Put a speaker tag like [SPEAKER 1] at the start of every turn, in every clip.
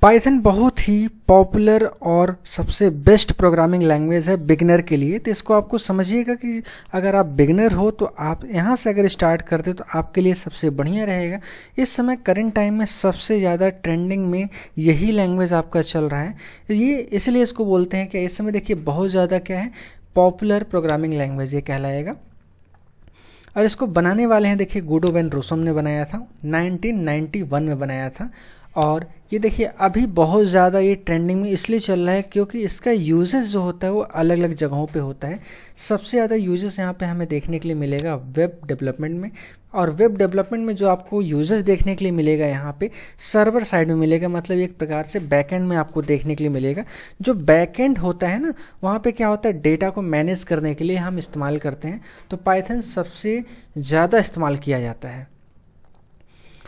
[SPEAKER 1] Python बहुत ही popular और सबसे बेस्ट प्रोग्रामिंग लैंग्वेज है बिगिनर के लिए। तो इसको आपको समझिएगा कि अगर आप बिगिनर हो तो आप यहाँ से अगर स्टार्ट करते तो आपके लिए सबसे बढ़िया रहेगा। इस समय करंट टाइम में सबसे ज़्यादा ट्रेंडिंग में यही लैंग्वेज आपका चल रहा है। ये इसलिए इसको बोलते हैं कि इस समय देखिए बहुत ज़्यादा क्या है, पॉपुलर प्रोग्रामिंग लैंग्वेज ये कहलाएगा। और इसको बनाने वाले हैं देखिए गुडो वेन रोसम ने बनाया था, 1991 में बनाया था। और ये देखिए अभी बहुत ज़्यादा ये ट्रेंडिंग में इसलिए चल रहा है क्योंकि इसका यूजेस जो होता है वो अलग अलग जगहों पे होता है। सबसे ज़्यादा यूजेस यहाँ पे हमें देखने के लिए मिलेगा वेब डेवलपमेंट में। और वेब डेवलपमेंट में जो आपको यूजेस देखने के लिए मिलेगा यहाँ पे सर्वर साइड में मिलेगा, मतलब एक प्रकार से बैकएंड में आपको देखने के लिए मिलेगा। जो बैकएंड होता है ना, वहाँ पे क्या होता है, डेटा को मैनेज करने के लिए हम इस्तेमाल करते हैं। तो पाइथन सबसे ज़्यादा इस्तेमाल किया जाता है।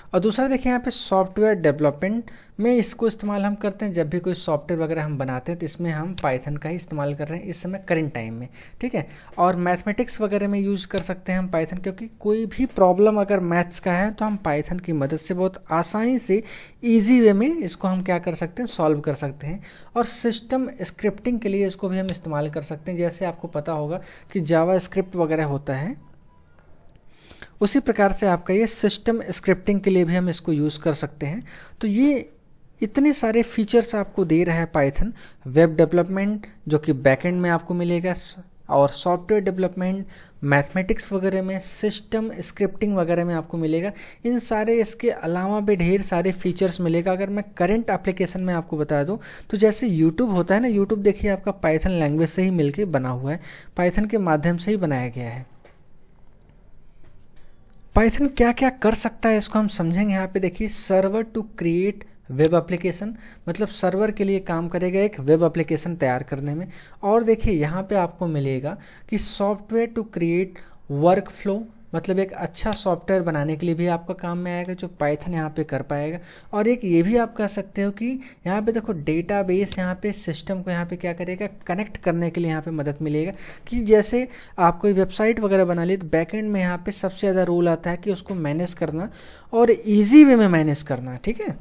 [SPEAKER 1] और दूसरा देखिए यहाँ पे सॉफ्टवेयर डेवलपमेंट में इसको इस्तेमाल हम करते हैं। जब भी कोई सॉफ्टवेयर वगैरह हम बनाते हैं तो इसमें हम पाइथन का ही इस्तेमाल कर रहे हैं इस समय करंट टाइम में, ठीक है। और मैथमेटिक्स वगैरह में यूज़ कर सकते हैं हम पाइथन, क्योंकि कोई भी प्रॉब्लम अगर मैथ्स का है तो हम पाइथन की मदद से बहुत आसानी से ईजी वे में इसको हम क्या कर सकते हैं, सॉल्व कर सकते हैं। और सिस्टम स्क्रिप्टिंग के लिए इसको भी हम इस्तेमाल कर सकते हैं। जैसे आपको पता होगा कि जावा स्क्रिप्ट वगैरह होता है, उसी प्रकार से आपका ये सिस्टम स्क्रिप्टिंग के लिए भी हम इसको यूज़ कर सकते हैं। तो ये इतने सारे फीचर्स आपको दे रहा है पाइथन। वेब डेवलपमेंट जो कि बैकएंड में आपको मिलेगा, और सॉफ्टवेयर डेवलपमेंट, मैथमेटिक्स वगैरह में, सिस्टम स्क्रिप्टिंग वगैरह में आपको मिलेगा। इन सारे इसके अलावा भी ढेर सारे फीचर्स मिलेगा। अगर मैं करंट एप्लीकेशन में आपको बता दूं तो जैसे यूट्यूब होता है ना, यूट्यूब देखिए आपका पाइथन लैंग्वेज से ही मिलके बना हुआ है, पाइथन के माध्यम से ही बनाया गया है। पाइथन क्या क्या कर सकता है इसको हम समझेंगे। यहाँ पे देखिए server to create web application, मतलब सर्वर के लिए काम करेगा एक वेब एप्लीकेशन तैयार करने में। और देखिए यहाँ पे आपको मिलेगा कि software to create workflow, मतलब एक अच्छा सॉफ्टवेयर बनाने के लिए भी आपका काम में आएगा जो पाइथन यहाँ पे कर पाएगा। और एक ये भी आप कह सकते हो कि यहाँ पे देखो डेटाबेस, यहाँ पे सिस्टम को यहाँ पे क्या करेगा, कनेक्ट करने के लिए यहाँ पे मदद मिलेगा। कि जैसे आप कोई वेबसाइट वगैरह बना ली तो बैकएंड में यहाँ पे सबसे ज़्यादा रोल आता है कि उसको मैनेज करना और ईजी वे में मैनेज करना, ठीक है।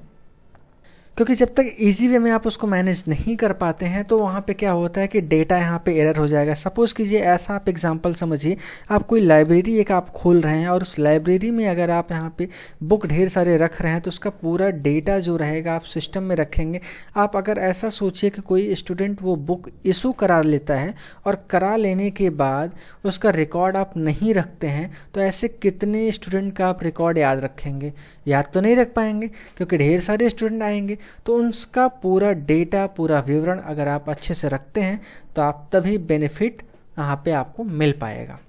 [SPEAKER 1] क्योंकि जब तक इजी वे में आप उसको मैनेज नहीं कर पाते हैं तो वहाँ पे क्या होता है कि डेटा यहाँ पे एरर हो जाएगा। सपोज़ कीजिए ऐसा आप एग्जांपल समझिए, आप कोई लाइब्रेरी एक आप खोल रहे हैं और उस लाइब्रेरी में अगर आप यहाँ पे बुक ढेर सारे रख रहे हैं तो उसका पूरा डेटा जो रहेगा आप सिस्टम में रखेंगे। आप अगर ऐसा सोचिए कि कोई स्टूडेंट वो बुक इशू करा लेता है और करा लेने के बाद उसका रिकॉर्ड आप नहीं रखते हैं, तो ऐसे कितने स्टूडेंट का आप रिकॉर्ड याद रखेंगे? याद तो नहीं रख पाएंगे, क्योंकि ढेर सारे स्टूडेंट आएंगे। तो उसका पूरा डेटा, पूरा विवरण अगर आप अच्छे से रखते हैं तो आप तभी बेनिफिट यहाँ पे आपको मिल पाएगा।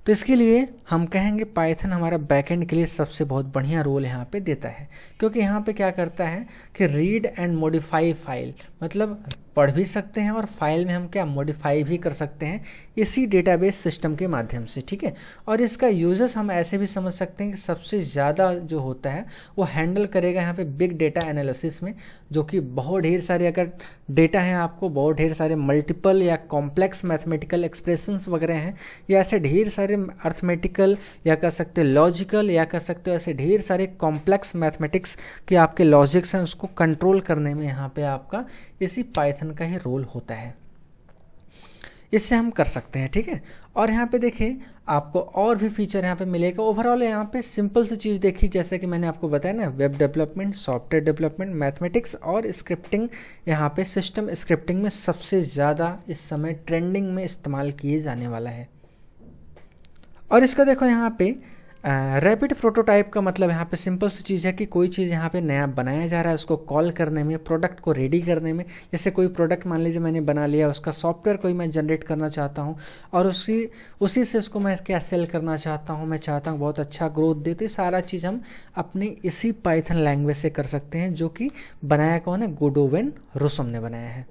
[SPEAKER 1] तो इसके लिए हम कहेंगे पाइथन हमारा बैकएंड के लिए सबसे बहुत बढ़िया रोल यहाँ पे देता है। क्योंकि यहाँ पे क्या करता है कि रीड एंड मॉडिफाई फाइल, मतलब पढ़ भी सकते हैं और फाइल में हम क्या मॉडिफाई भी कर सकते हैं इसी डेटाबेस सिस्टम के माध्यम से, ठीक है। और इसका यूजेस हम ऐसे भी समझ सकते हैं कि सबसे ज़्यादा जो होता है वो हैंडल करेगा यहाँ पे बिग डेटा एनालिसिस में, जो कि बहुत ढेर सारे अगर डेटा हैं आपको, बहुत ढेर सारे मल्टीपल या कॉम्प्लेक्स मैथमेटिकल एक्सप्रेशंस वगैरह हैं, या ऐसे ढेर सारे अर्थमेटिकल या कह सकते हो लॉजिकल या कह सकते हो ऐसे ढेर सारे कॉम्प्लेक्स मैथमेटिक्स के आपके लॉजिक्स हैं, उसको कंट्रोल करने में यहाँ पे आपका इसी पाइथन का ही रोल होता है। इससे हम कर सकते हैं, ठीक है। और यहाँ पे देखिए आपको और भी फीचर यहाँ पे मिलेगा। ओवरऑल यहाँ पे सिंपल सी चीज़ देखी, जैसे कि मैंने आपको बताया ना, web development, software development, mathematics और स्क्रिप्टिंग, यहाँ पे सिस्टम स्क्रिप्टिंग में सबसे ज़्यादा इस समय ट्रेंडिंग में इस्तेमाल किए जाने वाला है। और इसका देखो यहाँ पे रैपिड प्रोटोटाइप का मतलब यहाँ पे सिंपल सी चीज़ है कि कोई चीज़ यहाँ पे नया बनाया जा रहा है, उसको कॉल करने में, प्रोडक्ट को रेडी करने में। जैसे कोई प्रोडक्ट मान लीजिए मैंने बना लिया, उसका सॉफ्टवेयर कोई मैं जनरेट करना चाहता हूँ और उसी से उसको मैं क्या सेल करना चाहता हूँ, मैं चाहता हूँ बहुत अच्छा ग्रोथ देते, सारा चीज़ हम अपने इसी पाइथन लैंग्वेज से कर सकते हैं, जो कि बनाया कौन है, गुडो वेन रोसम ने बनाया है।